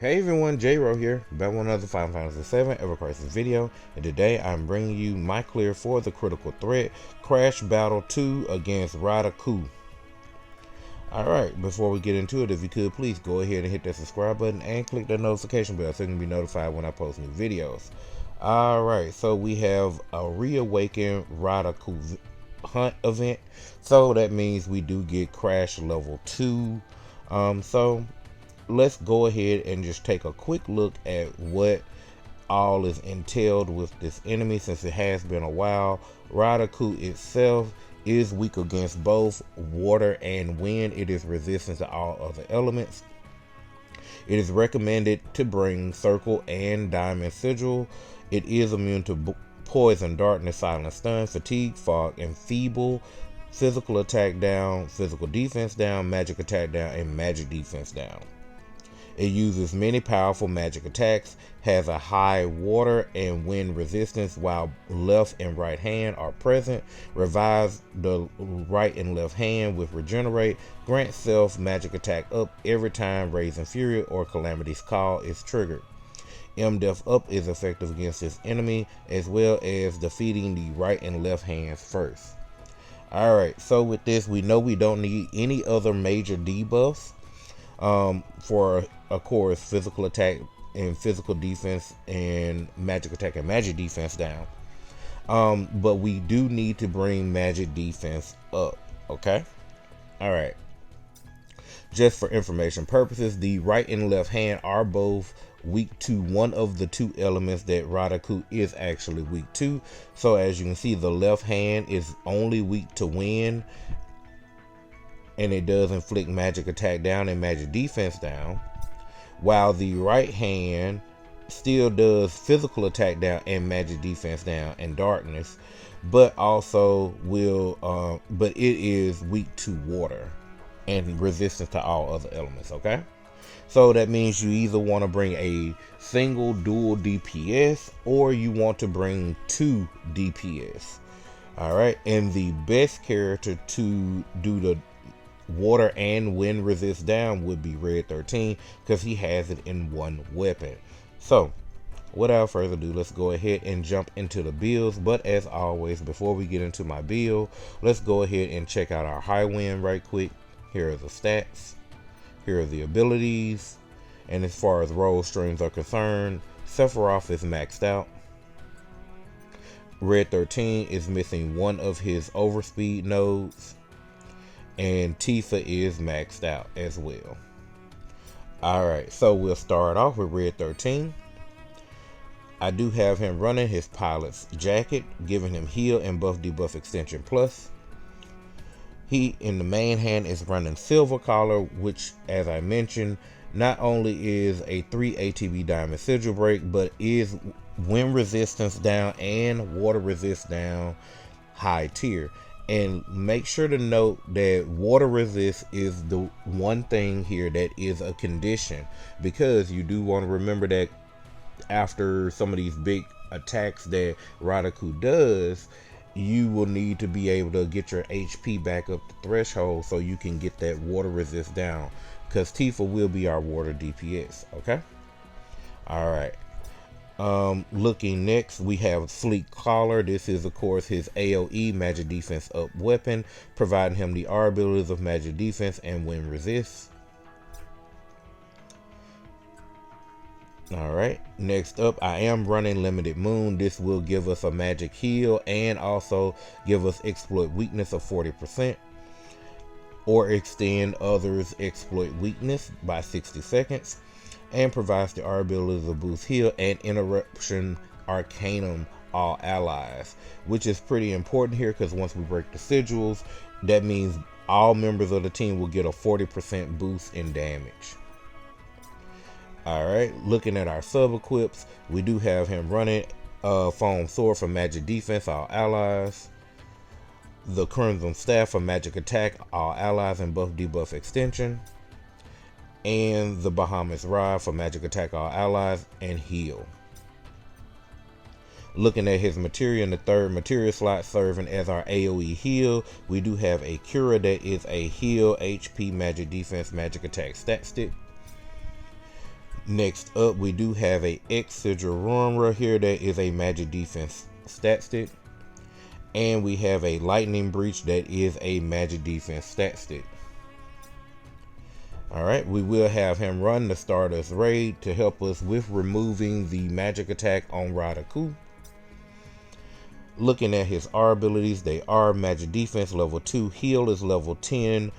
Hey everyone, J-Ro here, back with another Final Fantasy 7 Ever Crisis video, and today I'm bringing you my clear for the critical threat, Crash Battle 2 against Rhad N'akiu. Alright, before we get into it, if you could please go ahead and hit that subscribe button and click that notification bell so you can be notified when I post new videos. Alright, so we have a reawakened Rhad N'akiu hunt event, so that means we do get Crash level 2. So let's go ahead and just take a quick look at what all is entailed with this enemy, since it has been a while. Rhad N'akiu itself is weak against both water and wind. It is resistant to all other elements. It is recommended to bring Circle and Diamond Sigil. It is immune to poison, darkness, silent stun, fatigue, fog, and feeble. Physical attack down, physical defense down, magic attack down, and magic defense down. It uses many powerful magic attacks, has a high water and wind resistance while left and right hand are present, revives the right and left hand with regenerate, grants self magic attack up every time Raising Fury or Calamity's Call is triggered. M-Def up is effective against this enemy, as well as defeating the right and left hands first. Alright, so with this, we know we don't need any other major debuffs. For of course physical attack and physical defense and magic attack and magic defense down, but we do need to bring magic defense up. Okay, all right, just for information purposes, the right and left hand are both weak to one of the two elements that Rhad N'akiu is actually weak to. So as you can see, the left hand is only weak to wind, and it does inflict magic attack down and magic defense down, while the right hand still does physical attack down and magic defense down and darkness, but also will but it is weak to water and resistant to all other elements. Okay, so that means you either want to bring a single dual DPS or you want to bring 2 DPS. All right, and the best character to do the water and wind resist down would be Rhad 13, because he has it in one weapon. So without further ado, let's go ahead and jump into the builds. But as always, before we get into my build, let's go ahead and check out our high wind right quick. Here are the stats, here are the abilities, and as far as role streams are concerned, Sephiroth is maxed out. Rhad 13 is missing one of his overspeed nodes, and Tifa is maxed out as well. Alright, so we'll start off with Rhad 13. I do have him running his pilot's jacket, giving him heal and buff debuff extension plus. He in the main hand is running Silver Collar, which, as I mentioned, not only is a 3 ATB Diamond Sigil break, but is wind resistance down and water resist down high tier. And make sure to note that water resist is the one thing here that is a condition, because you do want to remember that after some of these big attacks that Rhad N'akiu does, you will need to be able to get your HP back up the threshold so you can get that water resist down, because Tifa will be our water DPS. Okay, all right. Looking next, we have Sleek Collar. This is of course his AoE magic defense up weapon, providing him the R abilities of magic defense and wind resist. Alright, next up, I am running Limited Moon. This will give us a magic heal and also give us exploit weakness of 40%, or extend others exploit weakness by 60 seconds. And provides the R abilities of boost heal and interruption arcanum all allies, which is pretty important here, because once we break the sigils, that means all members of the team will get a 40% boost in damage. Alright, looking at our sub equips, we do have him running Foam Sword for magic defense all allies, the Crimson Staff for magic attack all allies and buff debuff extension, and the Bahamut's Rod for magic attack all allies and heal. Looking at his materia in the third materia slot, serving as our AoE heal, we do have a Cura that is a heal HP magic defense magic attack stat stick. Next up, we do have a X Sigil Runra here that is a magic defense stat stick. And we have a Lightning Breach that is a magic defense stat stick. Alright, we will have him run the Stardust Raid to help us with removing the magic attack on Rhad N'akiu. Looking at his R abilities, they are magic defense level 2, heal is level 10,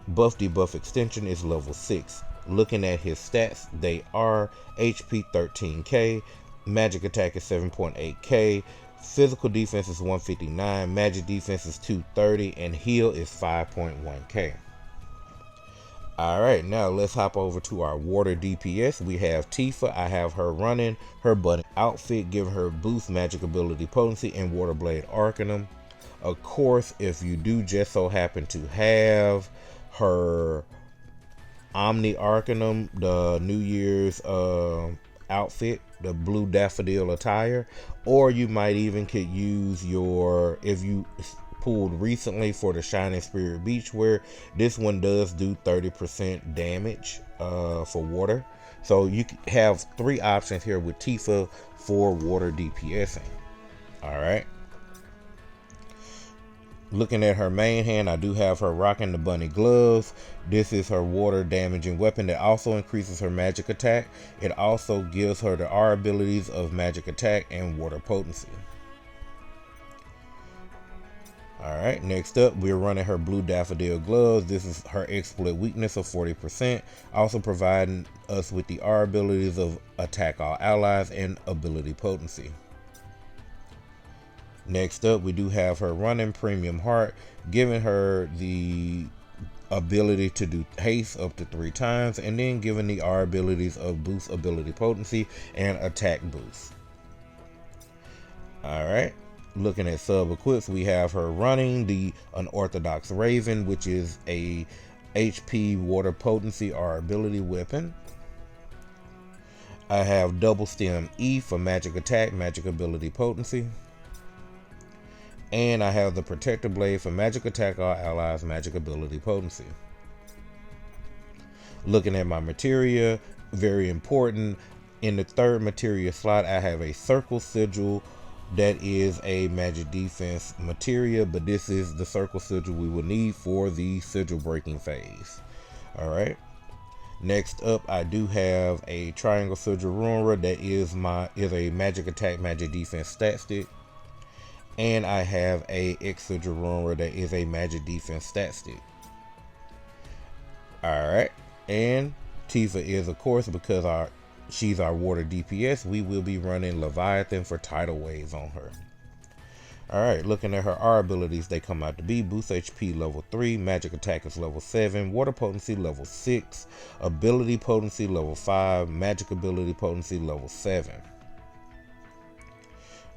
buff debuff extension is level 6. Looking at his stats, they are HP 13k, magic attack is 7.8k, physical defense is 159, magic defense is 230, and heal is 5.1k. Alright, now let's hop over to our water DPS. We have Tifa. I have her running her bunny outfit, giving her boost magic ability potency and water blade arcanum. Of course, if you do just so happen to have her Omni Arcanum, the New Year's outfit, the blue daffodil attire, or you might even could use your, if you pulled recently for the Shining Spirit Beachwear, this one does do 30% damage for water. So you have 3 options here with Tifa for water DPSing. Alright. Looking at her main hand, I do have her rocking the bunny gloves. This is her water damaging weapon that also increases her magic attack. It also gives her the R abilities of magic attack and water potency. Alright, next up, we're running her blue daffodil gloves. This is her exploit weakness of 40%, also providing us with the R abilities of attack all allies and ability potency. Next up, we do have her running premium heart, giving her the ability to do haste up to 3 times, and then giving the R abilities of boost ability potency and attack boost. Alright, looking at sub equips, we have her running the Unorthodox Raven, which is a HP water potency R ability weapon. I have double stem E for magic attack, magic ability potency. And I have the Protector Blade for magic attack all allies, magic ability potency. Looking at my materia, very important. In the 3rd materia slot, I have a Circle Sigil that is a magic defense materia, but this is the Circle Sigil we will need for the sigil breaking phase. Alright. Next up, I do have a Triangle Sigil Runra that is a magic attack, magic defense stat stick. And I have a X Sigil Runra that is a magic defense stat stick. Alright, and Tifa is, of course, because she's our water DPS, we will be running Leviathan for tidal waves on her. Alright, looking at her R abilities, they come out to be boost HP level 3, magic attack is level 7, water potency level 6, ability potency level 5, magic ability potency level 7.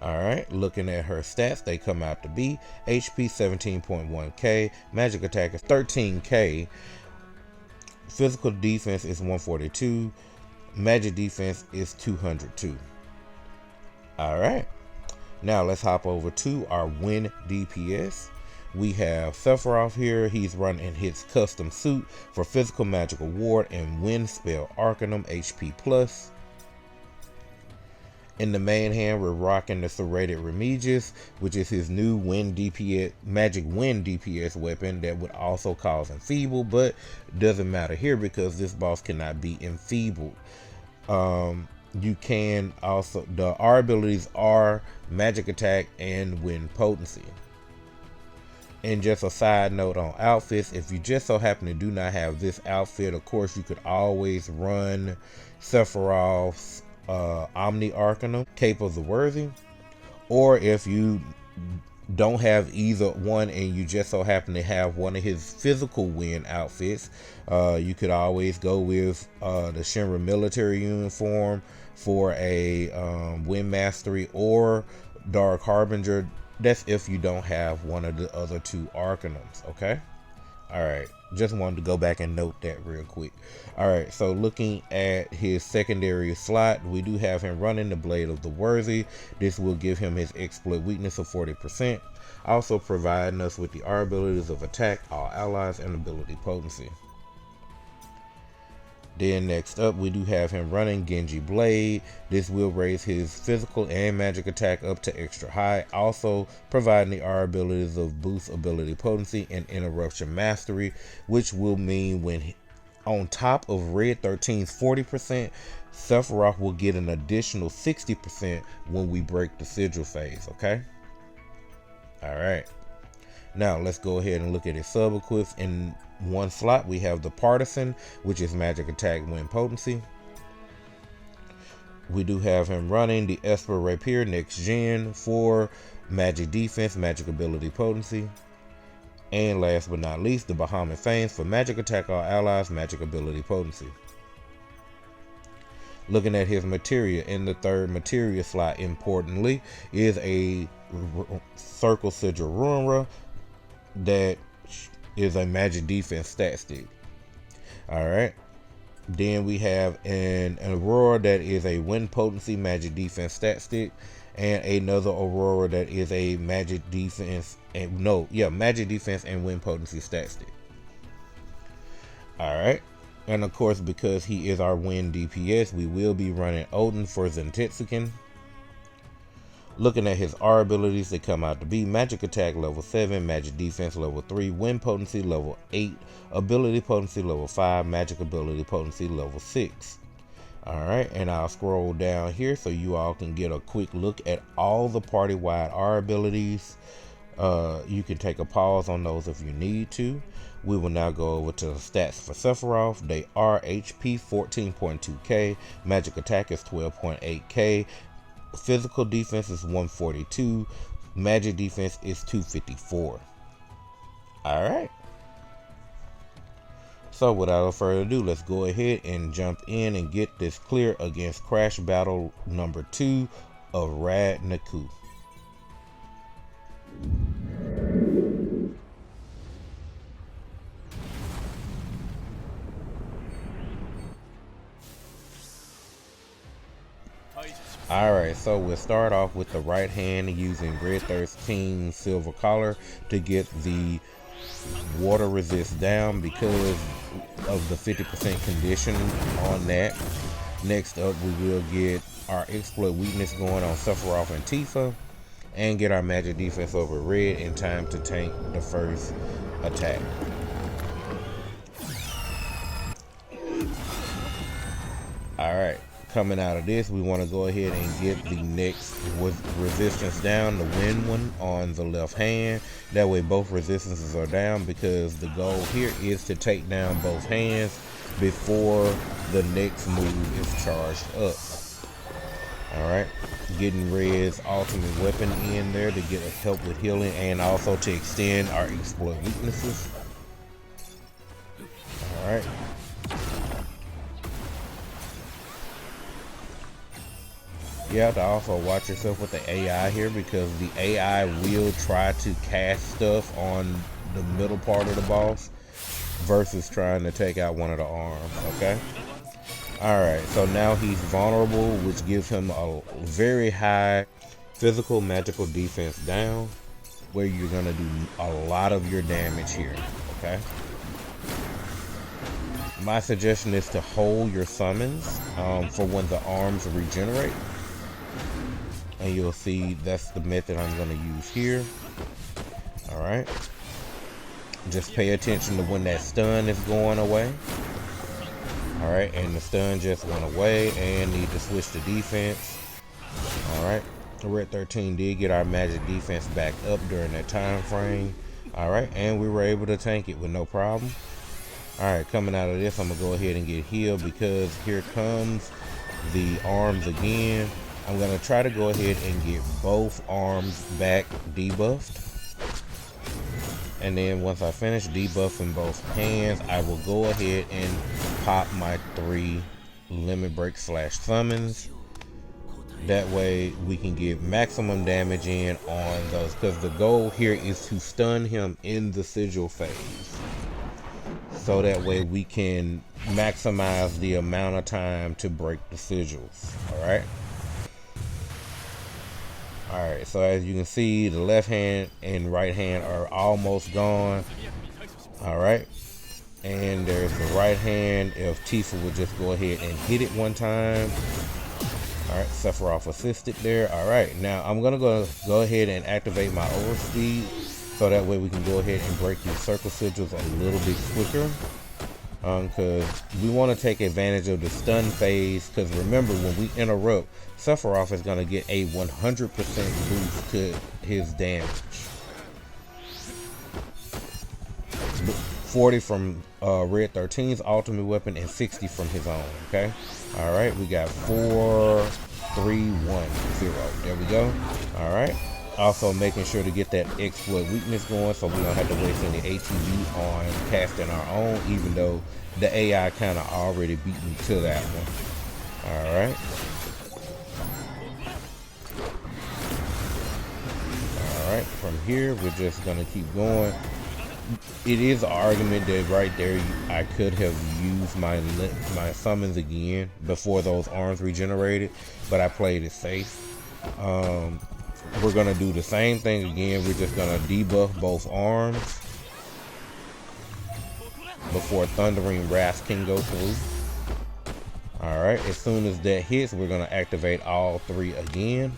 Alright, looking at her stats, they come out to be HP 17.1k, magic attack is 13k, physical defense is 142, magic defense is 202. Alright, now let's hop over to our Wind DPS. We have Sephiroth here. He's running his custom suit for physical magical ward and Wind spell Arcanum HP plus. In the main hand, we're rocking the Serrated Remigius, which is his new Wind DPS, magic Wind DPS weapon that would also cause enfeeble, but doesn't matter here because this boss cannot be enfeebled. You can also, the R abilities are magic attack and wind potency. And just a side note on outfits, if you just so happen to do not have this outfit, of course you could always run Sephiroth's Omni Arcanum, Cape of the Worthy, or if you don't have either one and you just so happen to have one of his physical wind outfits, you could always go with the Shinra military uniform for a wind mastery, or Dark Harbinger. That's if you don't have one of the other 2 Arcanums. Okay, all right, just wanted to go back and note that real quick. All right, so looking at his secondary slot, we do have him running the Blade of the Worthy. This will give him his exploit weakness of 40%, also providing us with the R abilities of attack all allies and ability potency. Then next up, we do have him running Genji Blade. This will raise his physical and magic attack up to extra high, also providing the R abilities of boost ability potency and interruption mastery, which will mean when on top of Rhad 13's 40%, Sephiroth will get an additional 60% when we break the sigil phase, okay? Alright. Now let's go ahead and look at his sub-equips. In one slot, we have the Partisan, which is magic attack win potency. We do have him running the Esper Rapier next gen for magic defense, magic ability potency. And last but not least, the Bahamut Fangs for magic attack all allies, magic ability potency. Looking at his materia, in the third materia slot, importantly, is a Circle Sigil Runra that is a magic defense stat stick. Alright. Then we have an Aurora that is a win potency magic defense stat stick, and another Aurora that is a magic defense and magic defense and win potency stat stick. Alright. And of course, because he is our win DPS, we will be running Odin for Zentetsuken. Looking at his R abilities, they come out to be magic attack level 7, magic defense level 3, win potency level 8, ability potency level 5, magic ability potency level 6. Alright, and I'll scroll down here so you all can get a quick look at all the party-wide R abilities. You can take a pause on those if you need to. We will now go over to the stats for Sephiroth. They are HP 14.2k, magic attack is 12.8k, physical defense is 142, magic defense is 254. Alright. So without further ado, let's go ahead and jump in and get this clear against Crash Battle number 2 of Rhad N'akiu. Alright, so we'll start off with the right hand using Rhad 13 Silver Collar to get the water resist down because of the 50% condition on that. Next up, we will get our exploit weakness going on Sephiroth and Tifa, and get our magic defense over Rhad in time to tank the first attack. Alright. Coming out of this, we want to go ahead and get the next resistance down, the win one on the left hand. That way both resistances are down, because the goal here is to take down both hands before the next move is charged up. Alright, getting Rhad's ultimate weapon in there to get help with healing and also to extend our exploit weaknesses. Alright. You have to also watch yourself with the AI here, because the AI will try to cast stuff on the middle part of the boss versus trying to take out one of the arms, okay? Alright, so now he's vulnerable, which gives him a very high physical magical defense down, where you're going to do a lot of your damage here, okay? My suggestion is to hold your summons for when the arms regenerate. And you'll see that's the method I'm going to use here. Alright. Just pay attention to when that stun is going away. Alright, and the stun just went away and need to switch to defense. Alright. Rhad 13 did get our magic defense back up during that time frame. Alright, and we were able to tank it with no problem. Alright, coming out of this, I'm going to go ahead and get healed, because here comes the arms again. I'm going to try to go ahead and get both arms back debuffed. And then once I finish debuffing both hands, I will go ahead and pop my 3 limit break / summons. That way we can get maximum damage in on those, because the goal here is to stun him in the sigil phase. So that way we can maximize the amount of time to break the sigils. Alright. Alright, so as you can see, the left hand and right hand are almost gone. Alright. And there's the right hand if Tifa would just go ahead and hit it one time. Alright, Sephiroth assisted there. Alright, now I'm going to go ahead and activate my overspeed, so that way we can go ahead and break these circle sigils a little bit quicker. Because we want to take advantage of the stun phase, because remember, when we interrupt, Sephiroth is going to get a 100% boost to his damage. 40 from Red 13's ultimate weapon and 60 from his own, okay? Alright, we got 4, 3, 1, 0. There we go. Alright. Also making sure to get that exploit weakness going, so we don't have to waste any ATB on casting our own, even though the AI kind of already beat me to that one. Alright. Alright, from here we're just going to keep going. It is an argument that right there I could have used my summons again before those arms regenerated, but I played it safe. We're gonna do the same thing again. We're just gonna debuff both arms before Thundering Wrath can go through. Alright, as soon as that hits, we're gonna activate all 3 again.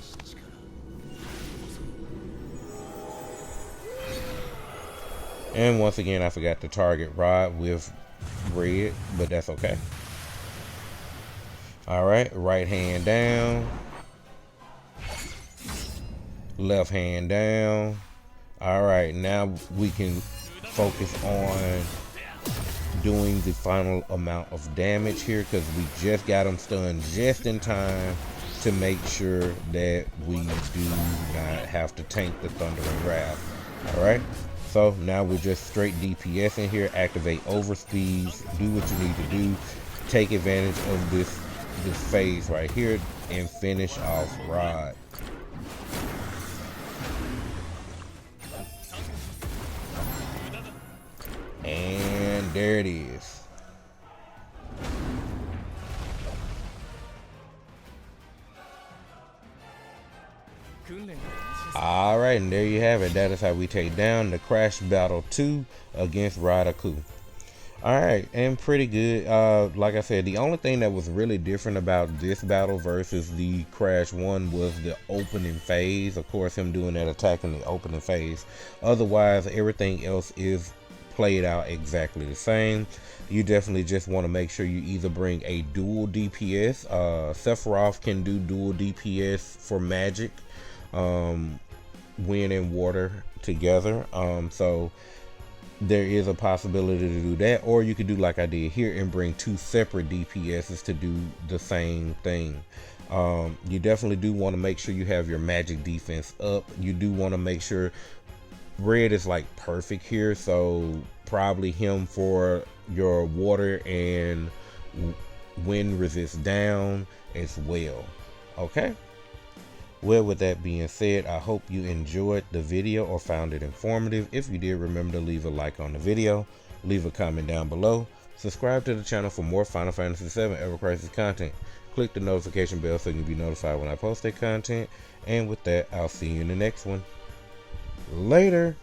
And once again, I forgot to target Rhad with red, but that's okay. Alright, right hand down. Left hand down. Alright, now we can focus on doing the final amount of damage here, because we just got him stunned just in time to make sure that we do not have to tank the Thundering Wrath. Alright. So now we're just straight DPS in here. Activate overspeeds, do what you need to do, take advantage of this phase right here, and finish off Rhad. And there it is. Alright, and there you have it. That is how we take down the Crash Battle 2 against Rhad N'akiu. Alright, and pretty good. Like I said, the only thing that was really different about this battle versus the Crash 1 was the opening phase. Of course, him doing that attack in the opening phase. Otherwise, everything else is played out exactly the same. You definitely just want to make sure you either bring a dual DPS. Sephiroth can do dual DPS for magic. Wind and water together, so there is a possibility to do that, or you could do like I did here and bring 2 separate DPSs to do the same thing. You definitely do want to make sure you have your magic defense up. You do want to make sure red is like perfect here, so probably him for your water and wind resist down as well. Okay. Well, with that being said, I hope you enjoyed the video or found it informative. If you did, remember to leave a like on the video, leave a comment down below, subscribe to the channel for more Final Fantasy VII Ever Crisis content. Click the notification bell so you can be notified when I post that content. And with that, I'll see you in the next one. Later.